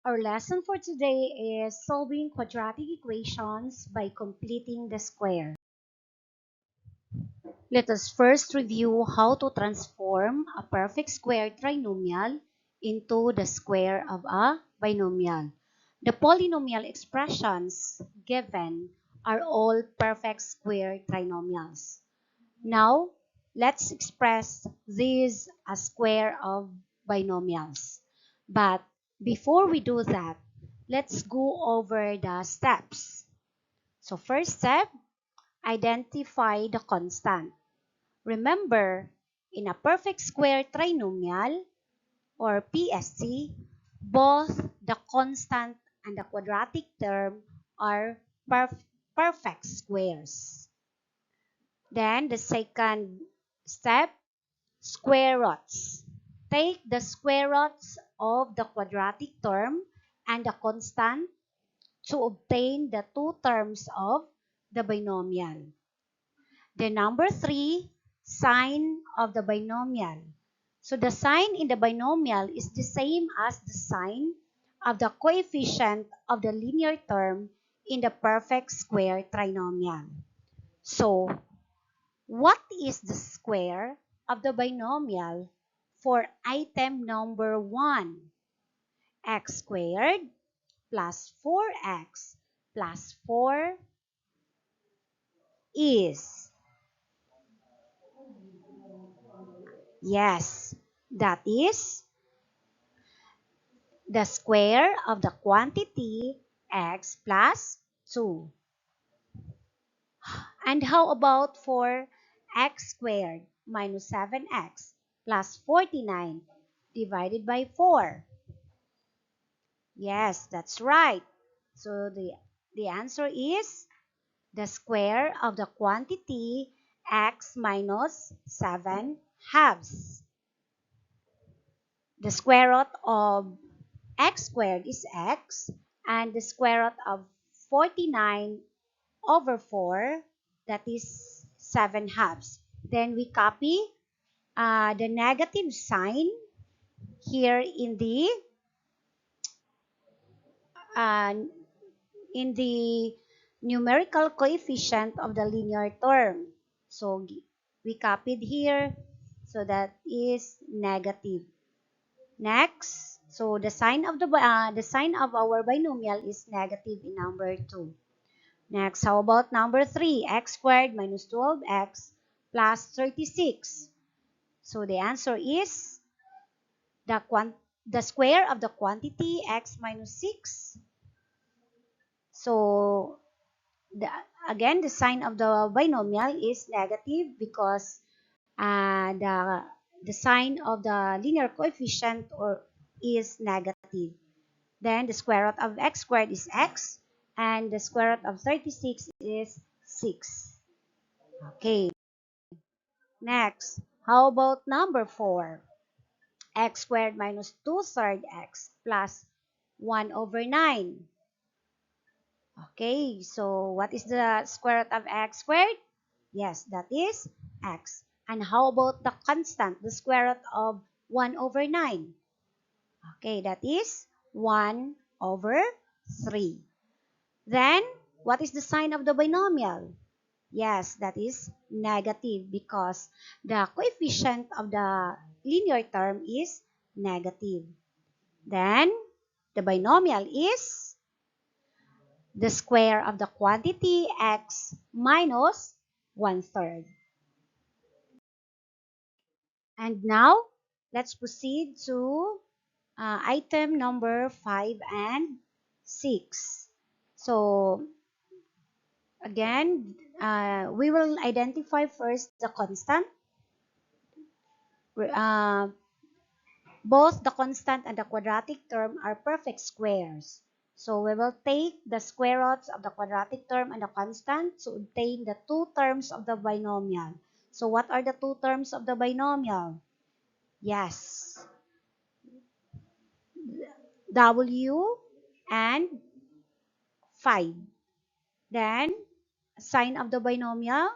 Our lesson for today is solving quadratic equations by completing the square. Let us first review how to transform a perfect square trinomial into the square of a binomial. The polynomial expressions given are all perfect square trinomials. Now, let's express these as square of binomials. But before we do that, let's go over the steps. So first step, identify the constant. Remember, in a perfect square trinomial or PST, both the constant and the quadratic term are perfect squares. Then the second step, square roots. Take the square roots of the quadratic term and the constant to obtain the two terms of the binomial. The number 3, sign of the binomial. So the sign in the binomial is the same as the sign of the coefficient of the linear term in the perfect square trinomial. So, what is the square of the binomial for item number 1? X squared plus 4x plus 4 is, yes, that is the square of the quantity x plus 2. And how about for x squared minus 7x plus 49 divided by 4? Yes, that's right. So the answer is the square of the quantity x minus 7 halves. The square root of x squared is x, and the square root of 49 over 4, that is 7 halves. Then we copy the negative sign here uh, in the numerical coefficient of the linear term. So we copied here, so that is negative. Next, so the sign of our binomial is negative in number 2. Next, how about number 3? X squared minus 12x plus 36. So the answer is the square of the quantity x minus 6. So again, the sign of the binomial is negative because the sign of the linear coefficient is negative. Then the square root of x squared is x, and the square root of 36 is 6. Okay. Next, how about number 4? X squared minus 2/3 x plus 1 over 9. Okay, so what is the square root of x squared? Yes, that is x. And how about the constant, the square root of 1 over 9? Okay, that is 1 over 3. Then, what is the sign of the binomial? Yes, that is negative because the coefficient of the linear term is negative. Then, the binomial is the square of the quantity x minus 1/3. And now, let's proceed to item number 5 and 6. So, again, we will identify first the constant. Uh, Both the constant and the quadratic term are perfect squares. So we will take the square roots of the quadratic term and the constant to obtain the two terms of the binomial. So what are the two terms of the binomial? Yes, W and 5. Then, the sign of the binomial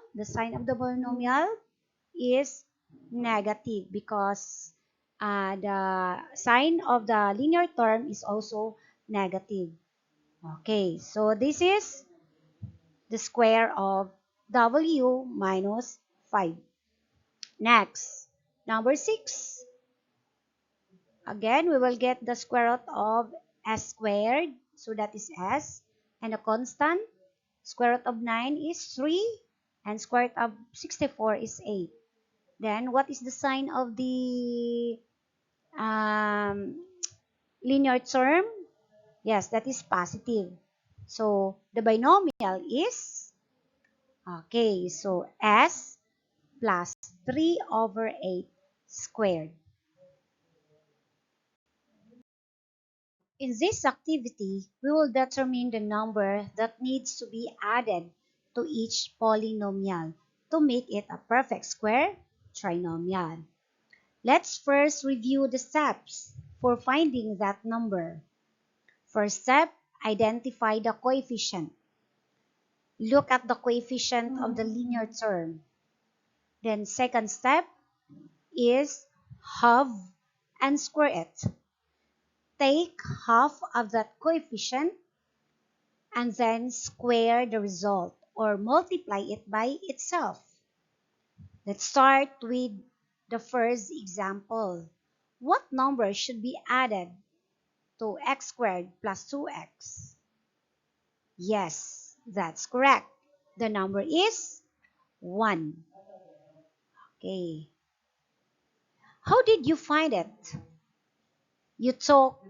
is negative because the sign of the linear term is also negative. Okay, so this is the square of w minus 5. Next, number 6. Again, we will get the square root of s squared. So that is s. And a constant. Square root of 9 is 3. And square root of 64 is 8. Then, what is the sign of the um, linear term? Yes, that is positive. So, the binomial is, okay, so s plus 3 over 8 squared. In this activity, we will determine the number that needs to be added to each polynomial to make it a perfect square trinomial. Let's first review the steps for finding that number. First step, identify the coefficient. Look at the coefficient of the linear term. Then second step is halve and square it. Take half of that coefficient and then square the result or multiply it by itself. Let's start with the first example. What number should be added to x squared plus 2x? Yes, that's correct. The number is 1. Okay. How did you find it? You took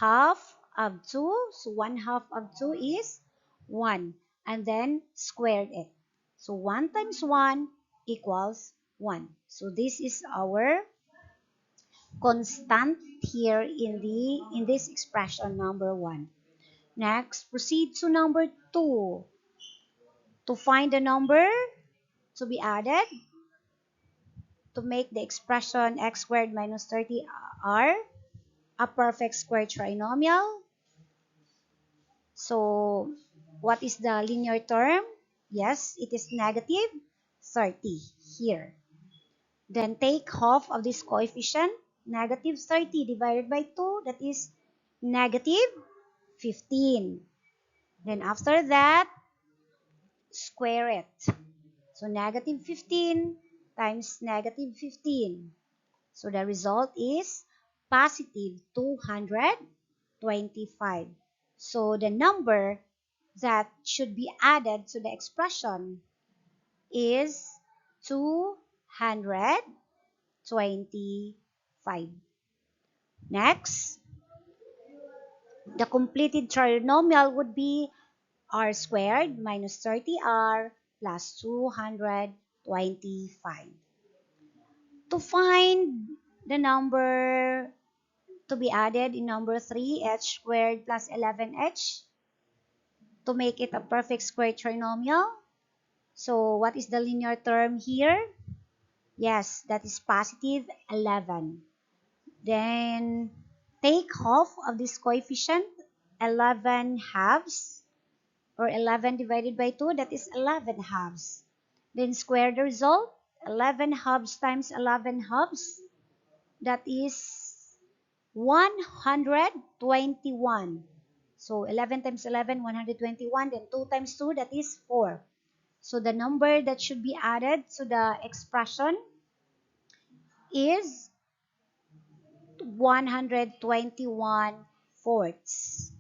half of 2, so 1 half of 2 is 1, and then squared it. So 1 times 1 equals 1. So this is our constant here in this expression number 1. Next, proceed to number 2. To find the number to be added to make the expression x squared minus 30r a perfect square trinomial. So, what is the linear term? Yes, it is negative 30 here. Then take half of this coefficient, negative 30 divided by 2, that is negative 15. Then after that, square it. So negative 15 times negative 15. So the result is positive 225. So the number that should be added to the expression is 225. Next, the completed trinomial would be r squared minus 30r plus 225. To find the number to be added in number 3, h squared plus 11h, to make it a perfect square trinomial. So what is the linear term here? Yes, that is positive 11. Then take half of this coefficient, 11 halves, or 11 divided by 2, that is 11 halves. Then square the result, 11 halves times 11 halves, that is 121. So 11 times 11, 121, then 2 times 2, that is 4. So the number that should be added to the expression is 121 fourths.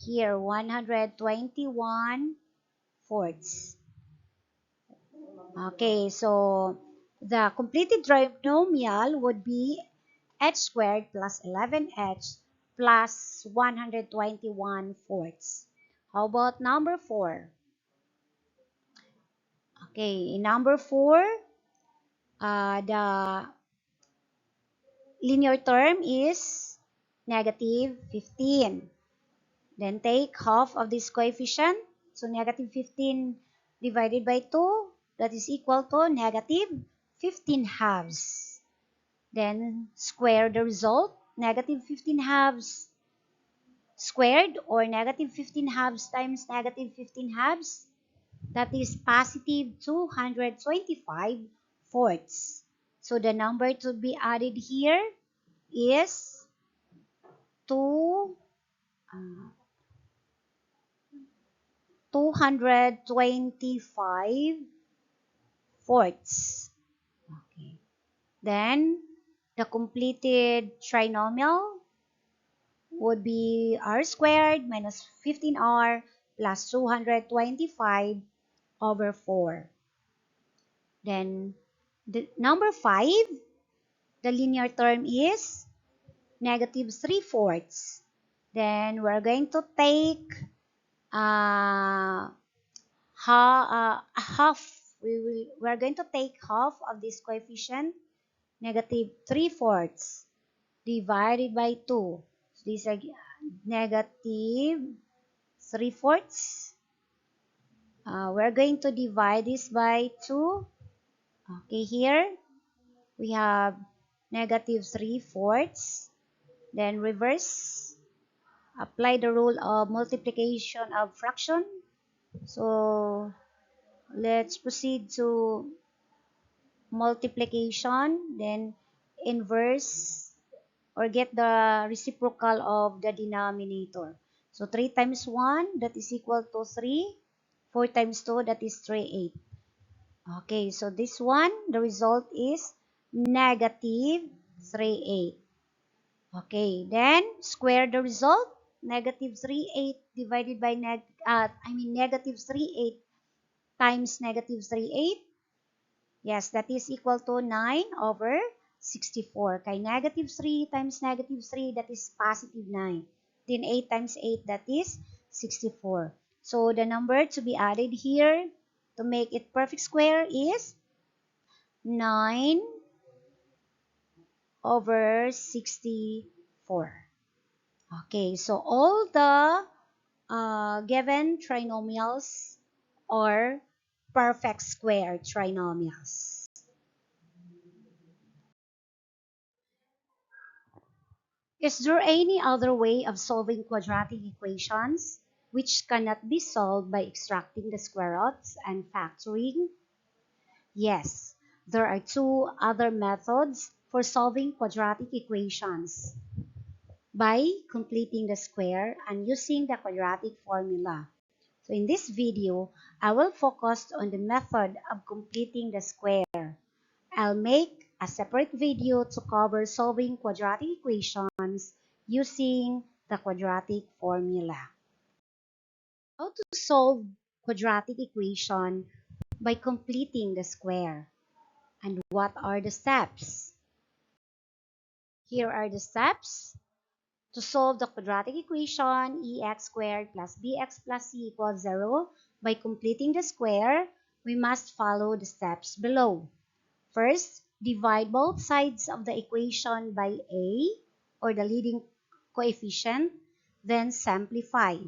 Here, 121 fourths. Okay, so the completed trinomial would be h squared plus 11h plus 121 fourths. How about number 4? Okay, in number 4, the linear term is negative 15. Then take half of this coefficient. So negative 15 divided by 2, that is equal to negative 15 halves. Then square the result. Negative 15 halves squared, or negative 15 halves times negative 15 halves, that is positive 225 fourths. So the number to be added here is 2 uh, 225 fourths. Okay. Then the completed trinomial would be r squared minus 15r plus 225 over 4. Then the number 5, the linear term is negative 3 fourths. Then we're going to take uh, half. We're going to take half of this coefficient, negative 3 fourths, divided by 2. So this is negative 3 fourths. We're going to divide this by 2. Okay, here we have negative 3 fourths. Then reverse. Apply the rule of multiplication of fraction. So let's proceed to multiplication. Then inverse or get the reciprocal of the denominator. So 3 times 1, that is equal to 3. 4 times 2, that is 3/8. Okay, so this one, the result is negative 3/8. Okay, then square the result. Negative 3/8 divided by negative 3/8 times negative 3/8. Yes, that is equal to 9 over 64. Kay negative 3 times negative 3, that is positive 9. Then 8 times 8, that is 64. So the number to be added here to make it perfect square is 9 over 64. Okay, so all the given trinomials are perfect square trinomials. Is there any other way of solving quadratic equations which cannot be solved by extracting the square roots and factoring? Yes, there are two other methods for solving quadratic equations: by completing the square and using the quadratic formula. So in this video, I will focus on the method of completing the square. I'll make a separate video to cover solving quadratic equations using the quadratic formula. How to solve quadratic equation by completing the square, and what are the steps? Here are the steps. To solve the quadratic equation ex squared plus bx plus c equals 0 by completing the square, we must follow the steps below. First, divide both sides of the equation by a, or the leading coefficient, then simplify.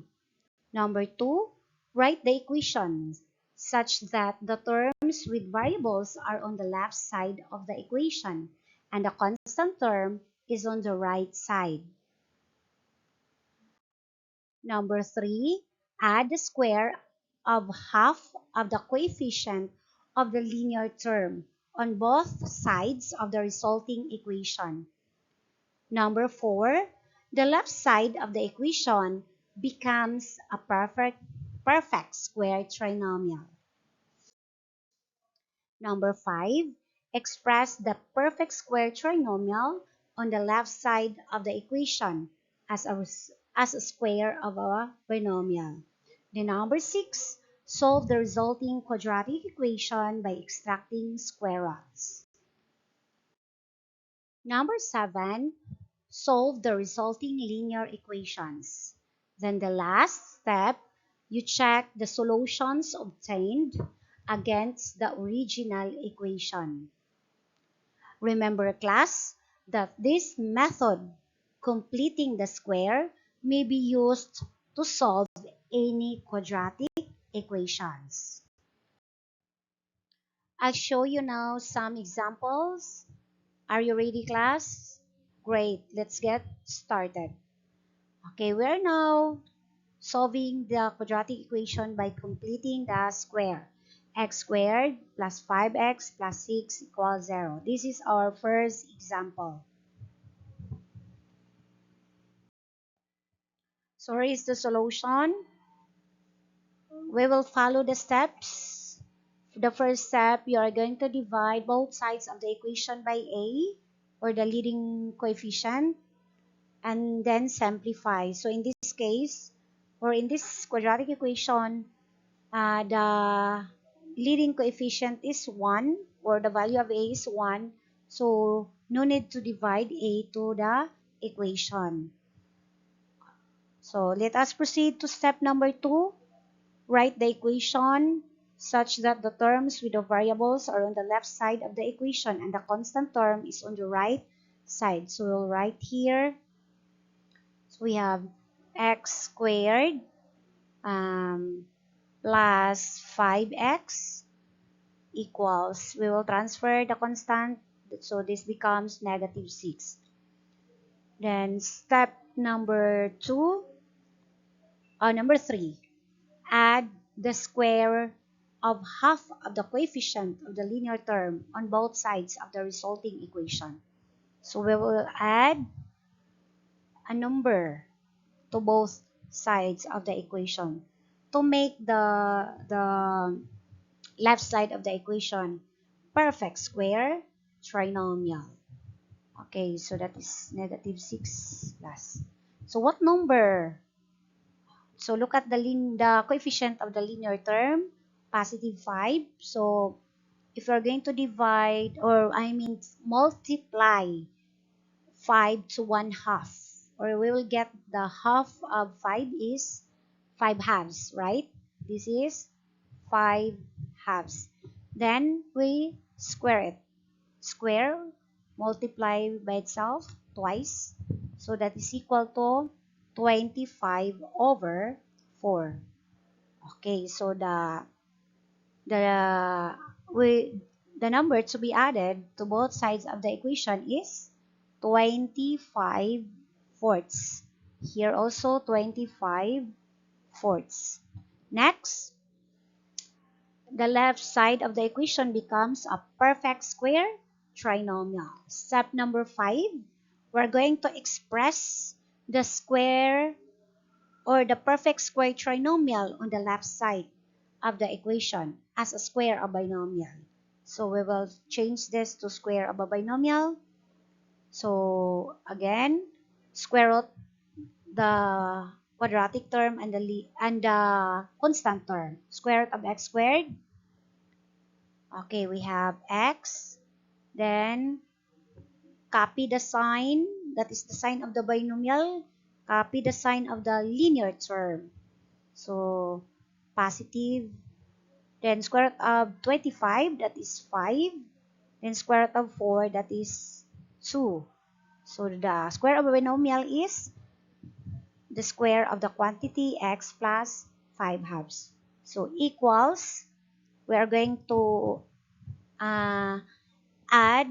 Number 2, write the equations such that the terms with variables are on the left side of the equation and the constant term is on the right side. Number 3, add the square of half of the coefficient of the linear term on both sides of the resulting equation. Number 4, the left side of the equation becomes a perfect square trinomial. Number 5, express the perfect square trinomial on the left side of the equation as a square of a binomial. Then number 6, solve the resulting quadratic equation by extracting square roots. Number 7, solve the resulting linear equations. Then the last step, you check the solutions obtained against the original equation. Remember, class, that this method, completing the square, may be used to solve any quadratic equations. I'll show you now some examples. Are you ready, class? Great, let's get started. Okay, we're now solving the quadratic equation by completing the square. X squared plus 5x plus 6 equals 0. This is our first example. So here is the solution. We will follow the steps. The first step, you are going to divide both sides of the equation by a, or the leading coefficient, and then simplify. So in this case, or in this quadratic equation, the leading coefficient is 1, or the value of a is 1. So no need to divide a to the equation. So let us proceed to step number 2. Write the equation such that the terms with the variables are on the left side of the equation and the constant term is on the right side. So we'll write here. So we have x squared plus 5x equals, we will transfer the constant, so this becomes negative 6. Then step number 3, add the square of half of the coefficient of the linear term on both sides of the resulting equation. So we will add a number to both sides of the equation to make the left side of the equation perfect square trinomial. Okay, so that is negative 6 plus. So what number? So look at the coefficient of the linear term, positive 5. So if you're going to divide, or I mean multiply 5 to 1 half, or we will get the half of 5 is 5 halves, right? This is 5 halves. Then we square it. Square, multiply by itself twice. So that is equal to 25 over 4. Okay, so the number to be added to both sides of the equation is 25 fourths. Here also 25 fourths. Next, the left side of the equation becomes a perfect square trinomial. Step number 5, we're going to express the square or the perfect square trinomial on the left side of the equation as a square of binomial. So we will change this to square of a binomial. So again, square root the quadratic term and the constant term. Square root of x squared. Okay, we have x. Then copy the sign, that is the sign of the binomial. Copy the sign of the linear term. So positive. Then square root of 25, that is 5. Then square root of 4, that is 2. So the square of a binomial is the square of the quantity x plus 5 halves. So equals, we are going to add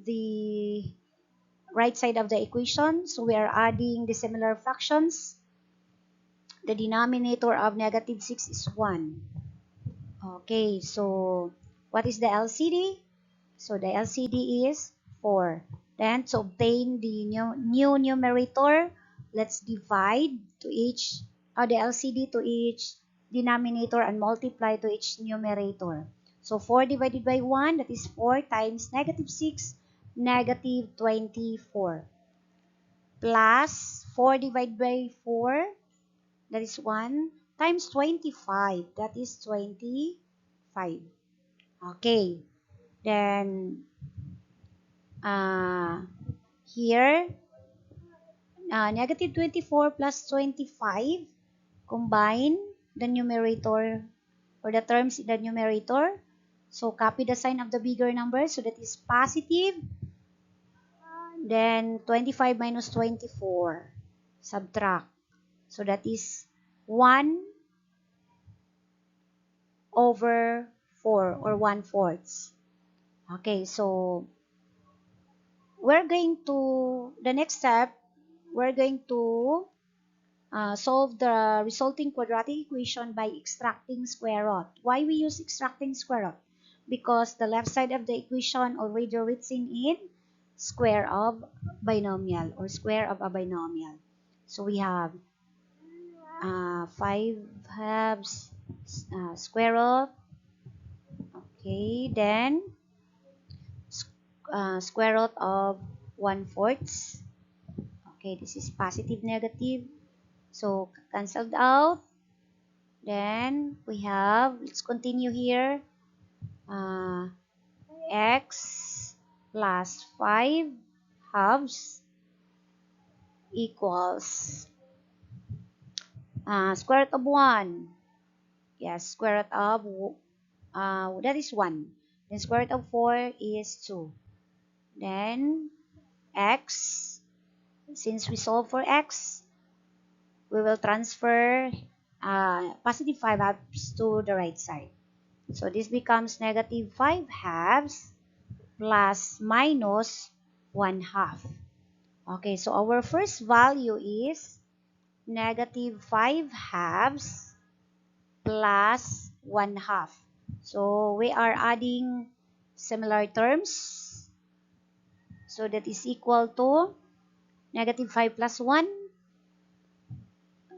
the right side of the equation. So we are adding the similar fractions. The denominator of negative 6 is 1. Okay, so what is the LCD? So the LCD is 4. Then to obtain the new numerator, let's divide to each the LCD to each denominator and multiply to each numerator. So 4 divided by 1, that is 4 times negative 6, negative 24. Plus 4 divided by 4, that is 1, times 25, that is 25. Okay, then here, negative 24 plus 25, combine the numerator or the terms in the numerator. So copy the sign of the bigger number, so that is positive. Then 25 minus 24, subtract. So that is 1 over 4 or 1/4. Okay, so the next step, we're going to solve the resulting quadratic equation by extracting square root. Why we use extracting square root? Because the left side of the equation already written in square of binomial or square of a binomial. So we have 5 halves, square root. Okay, then square root of 1/4. Okay, this is positive, negative. So, cancelled out. Then, we have, let's continue here. X plus 5 halves equals square root of 1. Yes, square root of, that is 1. Then square root of 4 is 2. Then, x, since we solve for x, we will transfer positive 5 halves to the right side. So, this becomes negative 5 halves plus minus 1 half. Okay, so our first value is negative 5 halves plus 1 half. So we are adding similar terms. So that is equal to negative 5 plus 1.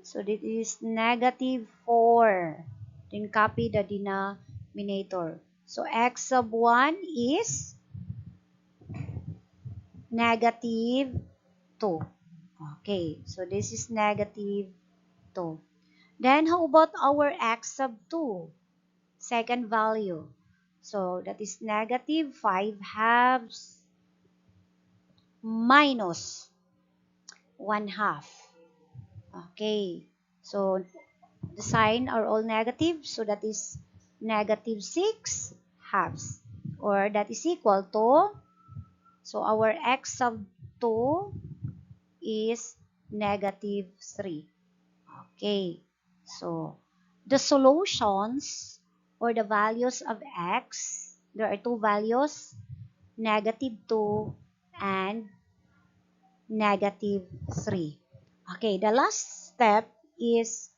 So that is negative 4. Then copy the denominator. So x sub 1 is negative 2. Okay, so this is negative 2. Then how about our x sub 2? Second value. So that is negative 5 halves minus 1 half. Okay, so the sign are all negative. So that is negative 6 halves. Or that is equal to, so our x sub 2 is negative 3. Okay, so the solutions or the values of x, there are two values, negative 2 and negative 3. Okay, the last step is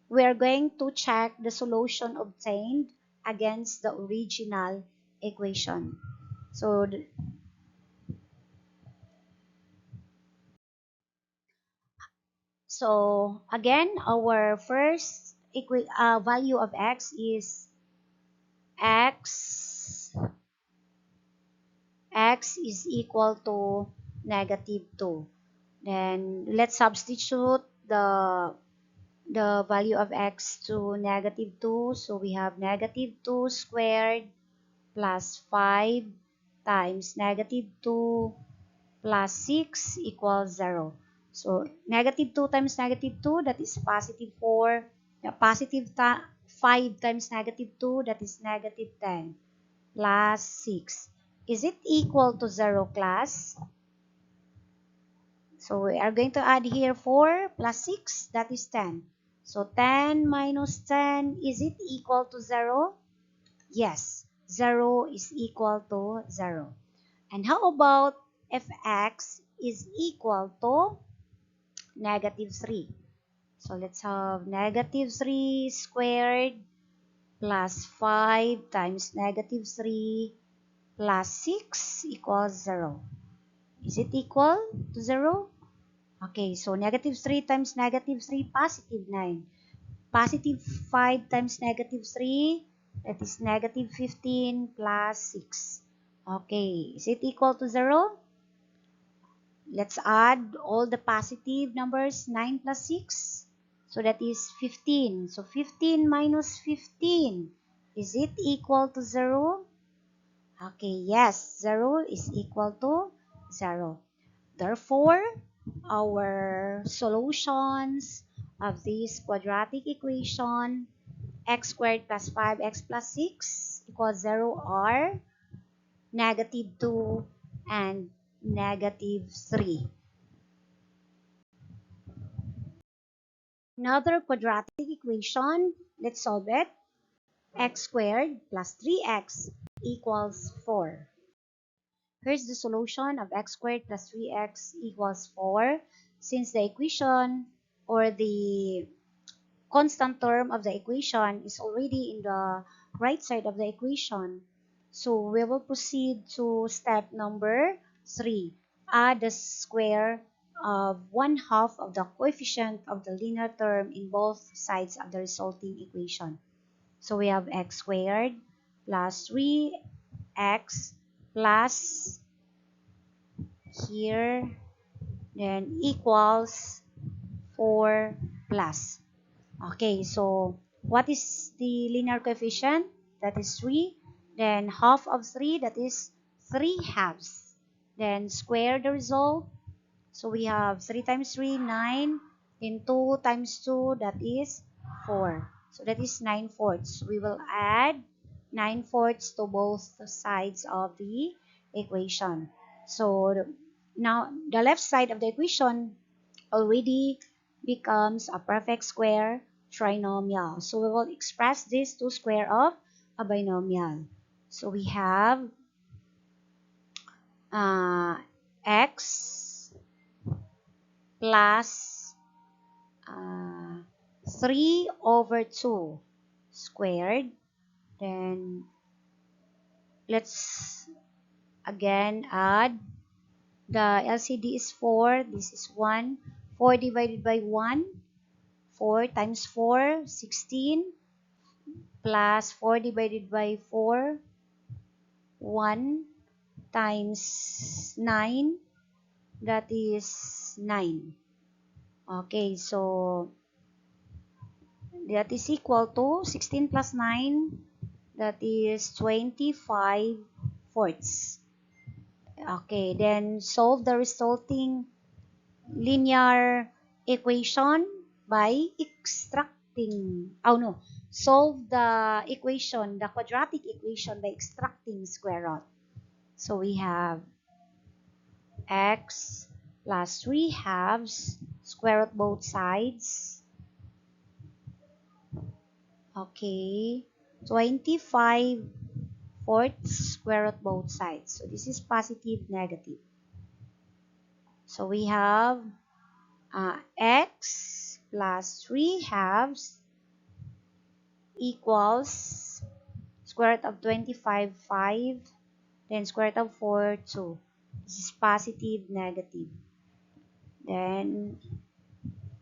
we are going to check the solution obtained against the original equation. So again, our first value of x is x is equal to negative 2. Then let's substitute the value of x to negative 2. So we have negative 2 squared plus 5 times negative 2 plus 6 equals 0. So negative 2 times negative 2, that is positive 4. The positive 5 times negative 2, that is negative 10 plus 6. Is it equal to 0, class? So we are going to add here 4 plus 6, that is 10. So 10 minus 10, is it equal to 0? Yes, 0 is equal to 0. And how about if x is equal to negative 3? So let's have negative 3 squared plus 5 times negative 3 plus 6 equals 0. Is it equal to 0? Okay, so negative 3 times negative 3, positive 9. Positive 5 times negative 3, that is negative 15 plus 6. Okay, is it equal to 0? Let's add all the positive numbers, 9 plus 6. So that is 15. So 15 minus 15, is it equal to 0? Okay, yes, 0 is equal to 0. Therefore, our solutions of this quadratic equation, x squared plus 5x plus 6 equals 0 are negative 2 and negative 3. Another quadratic equation, let's solve it. X squared plus 3x equals 4. Here's the solution of x squared plus 3x equals 4. Since the equation or the constant term of the equation is already in the right side of the equation, so we will proceed to step number 3. Add the square of 1/2 of the coefficient of the linear term in both sides of the resulting equation. So we have x squared plus 3x plus here, then equals 4 plus. Okay, so what is the linear coefficient? That is 3. Then half of 3, that is 3 halves. Then square the result. So we have 3 times 3, 9. Then 2 times 2, that is 4. So that is 9/4. We will add 9/4 to both sides of the equation. So now the left side of the equation already becomes a perfect square trinomial. So we will express this to square of a binomial. So we have x plus 3 over 2 squared. Then let's again add. The LCD is 4. This is 1. 4 divided by 1. 4 times 4, 16. Plus 4 divided by 4. 1 times 9. That is 9. Okay, so that is equal to 16 plus 9. That is 25/4. Okay, then solve the resulting linear equation by extracting, oh no, solve the equation, the quadratic equation by extracting square root. So we have x plus 3 halves, square root both sides. Okay, 25/4 square root both sides. So this is positive, negative. So we have x plus 3 halves equals square root of 25, 5. Then square root of 4, 2. This is positive, negative. Then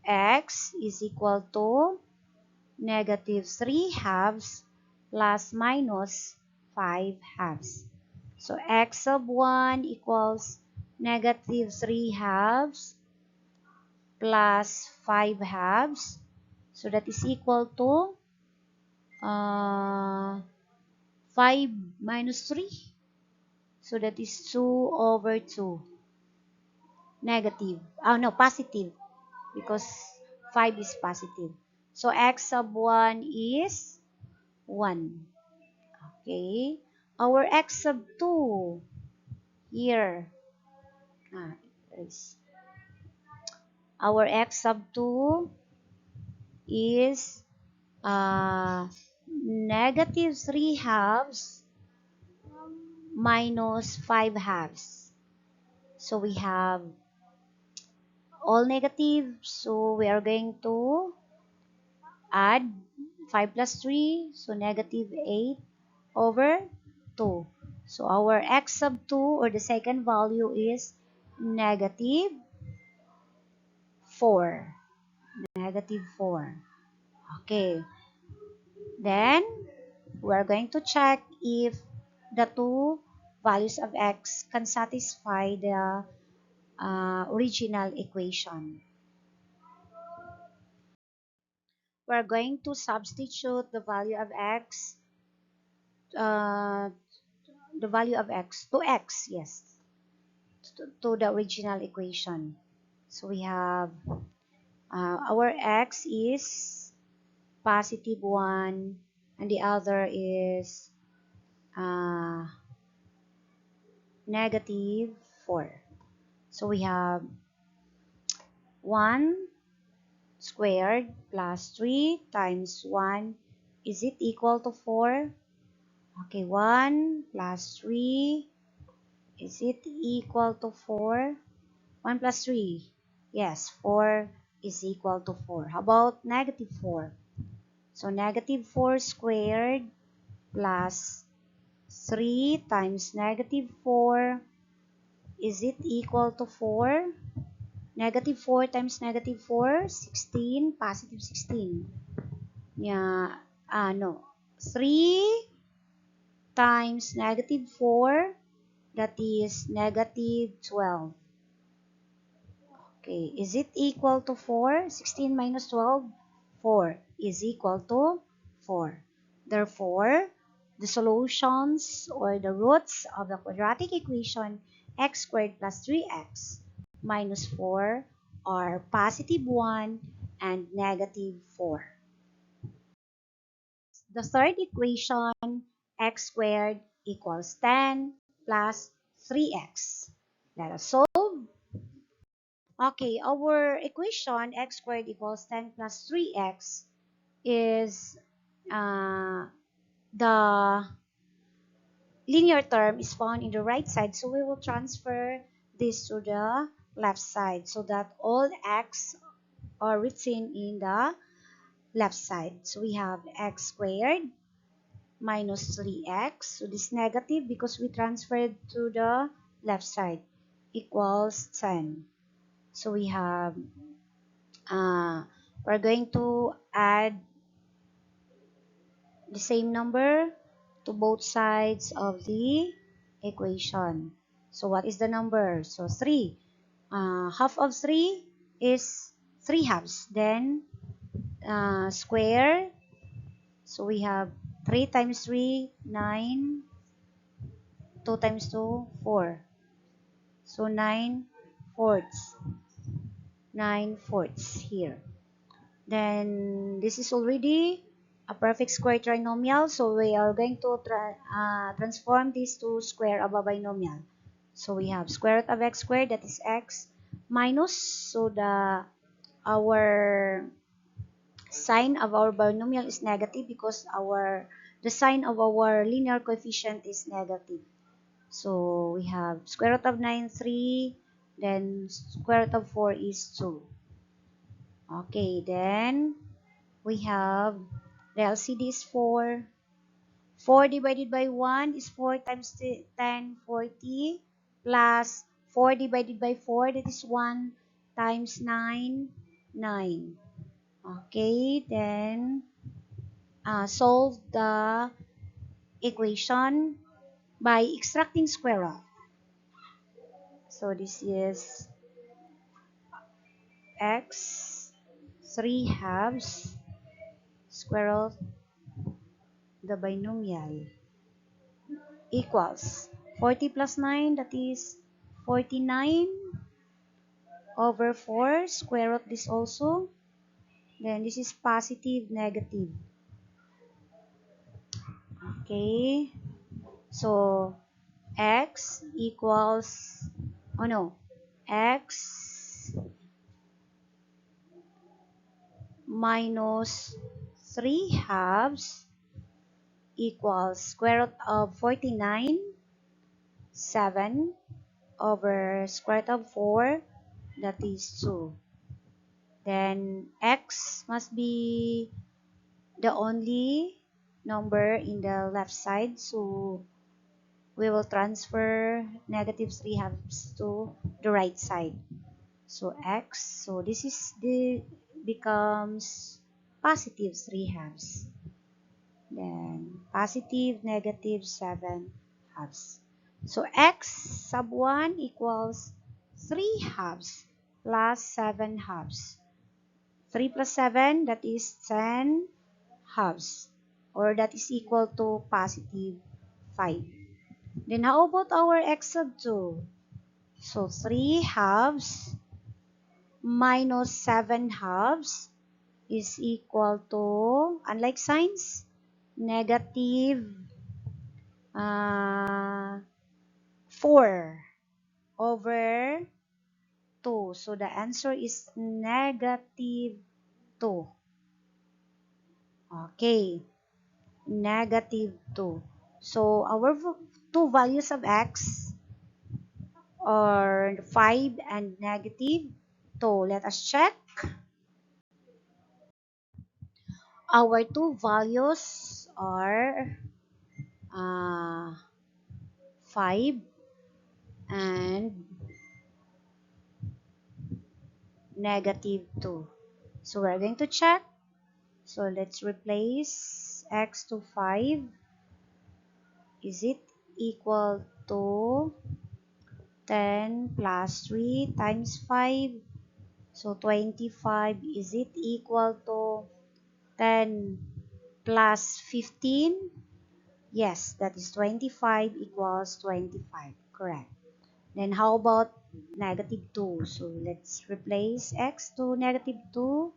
x is equal to negative 3 halves plus minus 5 halves. So x of 1 equals negative 3 halves plus 5 halves. So that is equal to 5 minus 3. So that is 2 over 2. Negative. Oh no, positive. Because 5 is positive. So x sub 1 is 1. Okay. Our x sub 2 here. Is our x sub 2 is negative 3 halves minus 5 halves. So we have all negative. So we are going to add 5 plus 3. So negative 8 over 2. So our x sub 2 or the second value is negative 4. Negative 4. Okay. Then we are going to check if the two values of x can satisfy the original equation. We're going to substitute the value of x, uh, to x, yes, to the original equation. So we have our x is positive 1 and the other is negative 4. So we have 1 squared plus 3 times 1. Is it equal to 4? Okay, 1 plus 3. Is it equal to 4? 1 plus 3. Yes, 4 is equal to 4. How about negative 4? So negative 4 squared plus 3 times negative 4. Is it equal to 4? Negative 4 times negative 4, 16, positive 16. Yeah, no. 3 times negative 4, that is negative 12. Okay, is it equal to 4? 16 minus 12, 4 is equal to 4. Therefore, the solutions or the roots of the quadratic equation x squared plus 3x minus 4 are positive 1 and negative 4. The third equation, x squared equals 10 plus 3x. Let us solve. Okay, our equation x squared equals 10 plus 3x is the linear term is found in the right side. So we will transfer this to the left side so that all x are written in the left side. So we have x squared minus 3x. So this negative because we transferred to the left side equals 10. So we have we're going to add the same number to both sides of the equation. So what is the number? So 3. Half of 3 is 3 halves. Then square. So we have 3 times 3, 9. 2 times 2, 4. So 9 fourths. 9 fourths here. Then this is already a perfect square trinomial. So we are going to transform this to square of a binomial. So we have square root of x squared, that is x, minus, so our sign of our binomial is negative because the sign of our linear coefficient is negative. So we have square root of 9, 3, then square root of 4 is 2. Okay, then we have the LCD is 4. 4 divided by 1 is 4 times 10, 40, plus 4 divided by 4, that is 1 times 9, 9. Okay, then solve the equation by extracting square root. So this is x 3 halves square root the binomial equals 40 plus 9, that is 49 over 4, square root this also. Then this is positive, negative. Okay, so x equals, oh no, x minus 3 halves equals square root of 49, 7 over square root of 4, that is 2. Then x must be the only number in the left side, so we will transfer negative 3 halves to the right side. So x, so this is becomes positive 3 halves. Then positive negative 7 halves. So x sub 1 equals 3 halves plus 7 halves. 3 plus 7, that is 10 halves, or that is equal to positive 5. Then how about our x sub 2? So 3 halves minus 7 halves is equal to, unlike signs, negative 4 over 2. So the answer is negative 2. Okay, negative 2. So our two values of x are 5 and negative 2. Let us check. Our two values are 5 and negative 2. So we're going to check. So let's replace x to 5. Is it equal to 10 plus 3 times 5? So 25. Is it equal to 10 plus 15? Yes, that is 25 equals 25. Correct. Then how about negative 2? So let's replace x to negative 2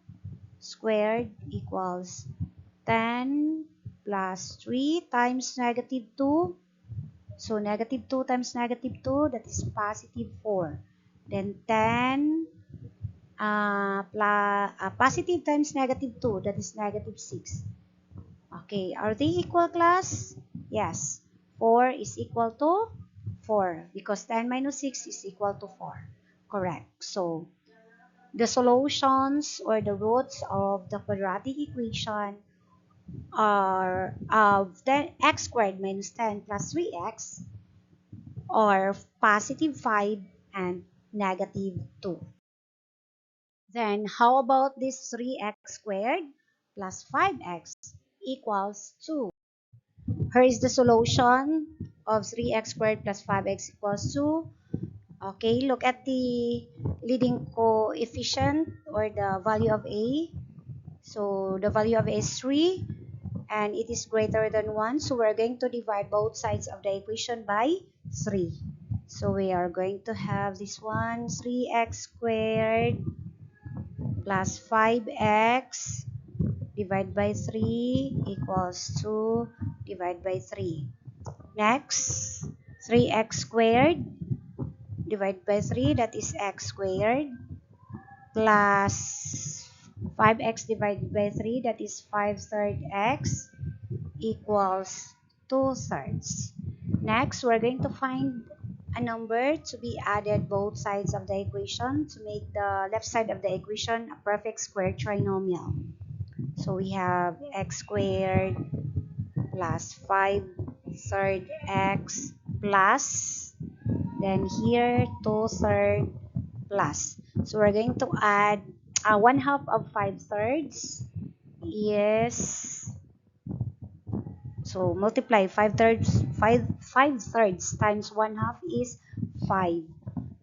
squared equals 10 plus 3 times negative 2. So negative 2 times negative 2, that is positive 4. Then 10 positive times negative 2, that is negative 6. Okay, are they equal, class? Yes. 4 is equal to 4 because 10 minus 6 is equal to 4. Correct. So the solutions or the roots of the quadratic equation are of 10x squared minus 10 plus 3x or positive 5 and negative 2. Then how about this 3x squared plus 5x equals 2? Here is the solution of 3x squared plus 5x equals 2. Okay, look at the leading coefficient or the value of a. So the value of a is 3 and it is greater than 1. So we're going to divide both sides of the equation by 3. So we are going to have this one 3x squared plus 5x divided by 3 equals 2 divided by 3. Next, 3x squared divided by 3, that is x squared, plus 5x divided by 3, that is 5 thirds x, equals 2 thirds. Next, we're going to find a number to be added both sides of the equation to make the left side of the equation a perfect square trinomial. So we have x squared plus 5 thirds x plus, then here 2 thirds plus. So we're going to add 1 half of 5 thirds is, so multiply 5 thirds, 5 thirds times 1 half is 5.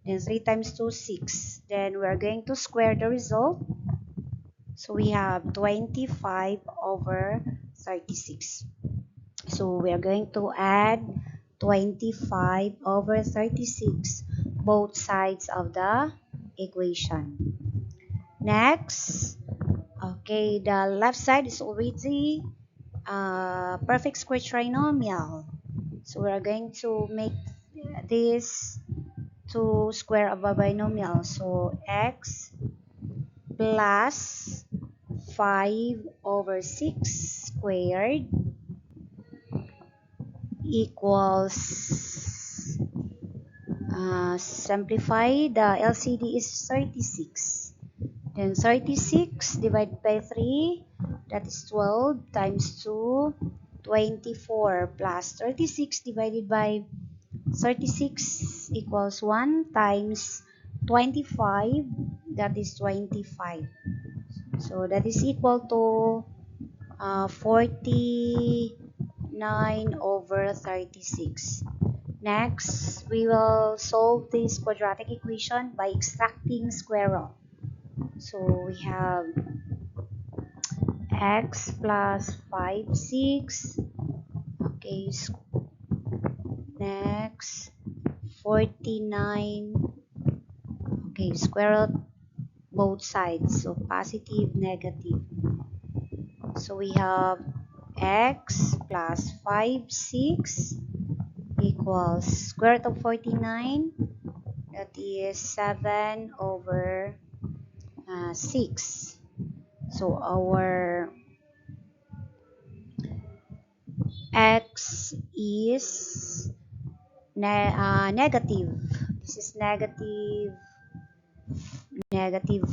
Then 3 times 2, 6. Then we're going to square the result. So we have 25 over 36. So we are going to add 25 over 36 both sides of the equation. Next, okay, the left side is already perfect square trinomial. So we are going to make this to square of a binomial. So x plus 5 over 6 squared equals, simplify, the LCD is 36. Then 36 divided by 3, that is 12 times 2, 24 plus 36 divided by 36 equals 1 times 25, that is 25. So that is equal to 49 over 36. Next, we will solve this quadratic equation by extracting square root. So we have x plus 5, 6. Okay, next 49. Okay, square root both sides. So positive, negative. So we have x plus 5, 6 equals square root of 49. That is 7 over 6. So our x is negative. This is negative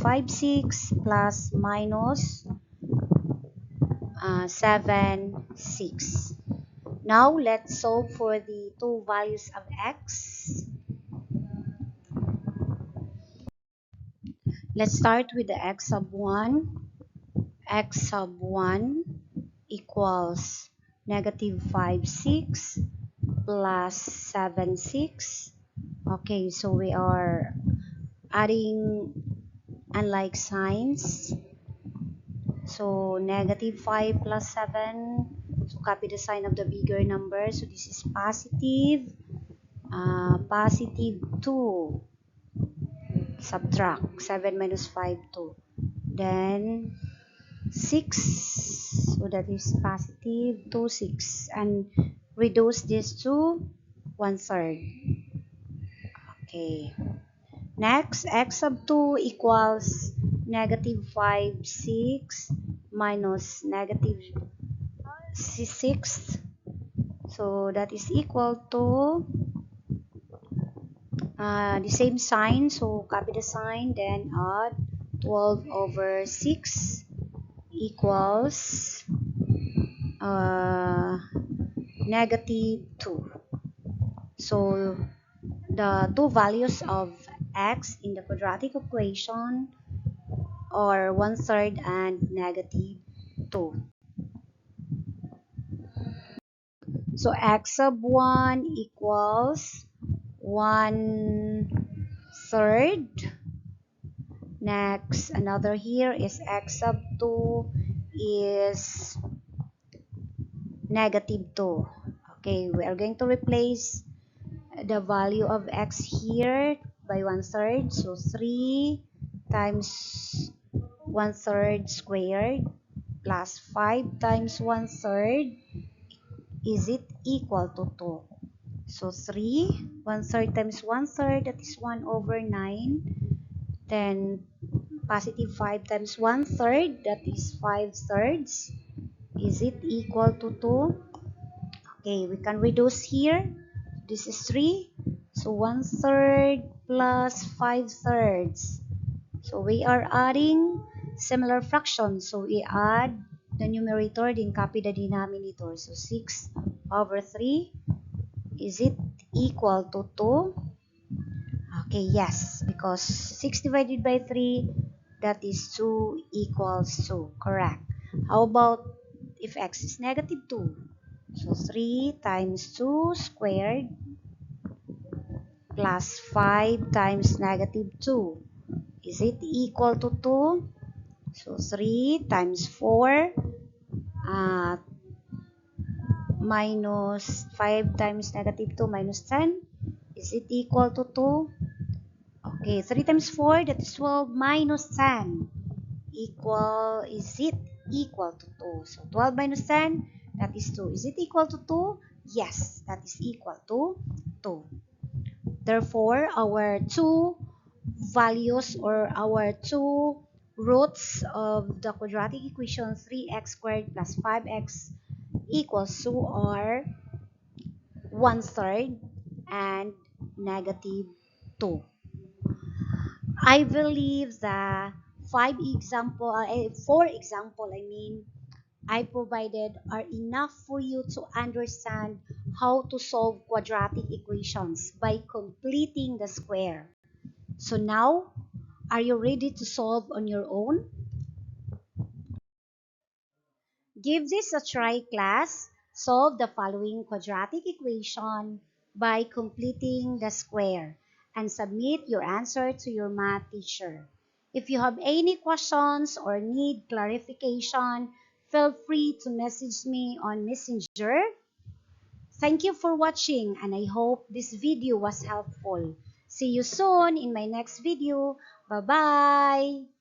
5, 6 plus minus 7, 6. Now let's solve for the two values of x. Let's start with the x sub 1. X sub 1 equals negative 5, 6 plus 7, 6. Okay, so we are adding unlike signs. So negative 5 plus 7. So copy the sign of the bigger number. So this is positive. Positive 2. Subtract 7 minus 5, 2. Then 6. So that is positive 2, 6. And reduce this to 1/3. Okay. Next, x sub 2 equals negative 5, 6 minus negative 6. So that is equal to the same sign. So copy the sign, then add 12 over 6 equals negative 2. So the two values of x in the quadratic equation are 1/3 and negative 2. So x sub 1 equals 1/3. Next, another here is x sub 2 is negative 2. Okay, we are going to replace the value of x here by 1/3. So 3 times 1/3 squared plus 5 times 1/3, is it equal to 2? So 3, 1/3 times 1/3, that is 1 over 9. Then positive 5 times 1/3, that is 5/3. Is it equal to 2? Okay, we can reduce here. This is 3. So 1/3 plus 5/3. So we are adding similar fractions. So we add the numerator, then copy the denominator. So 6 over 3. Is it equal to 2? Okay, yes, because 6 divided by 3, that is 2 equals 2. Correct. How about if x is negative 2? So 3 times 2 squared plus 5 times negative 2. Is it equal to 2? So 3 times 4 uh, minus 5 times negative 2 minus 10. Is it equal to 2? Okay, 3 times 4, that is 12 minus 10. Is it equal to 2? So 12 minus 10, that is 2. Is it equal to 2? Yes, that is equal to 2. Therefore, our two values or our two roots of the quadratic equation 3x squared plus 5x equals 2 are 1/3 and negative 2. I believe the four example, I provided are enough for you to understand how to solve quadratic equations by completing the square. So now, are you ready to solve on your own? Give this a try, class. Solve the following quadratic equation by completing the square and submit your answer to your math teacher. If you have any questions or need clarification, feel free to message me on Messenger. Thank you for watching, and I hope this video was helpful. See you soon in my next video. Bye-bye!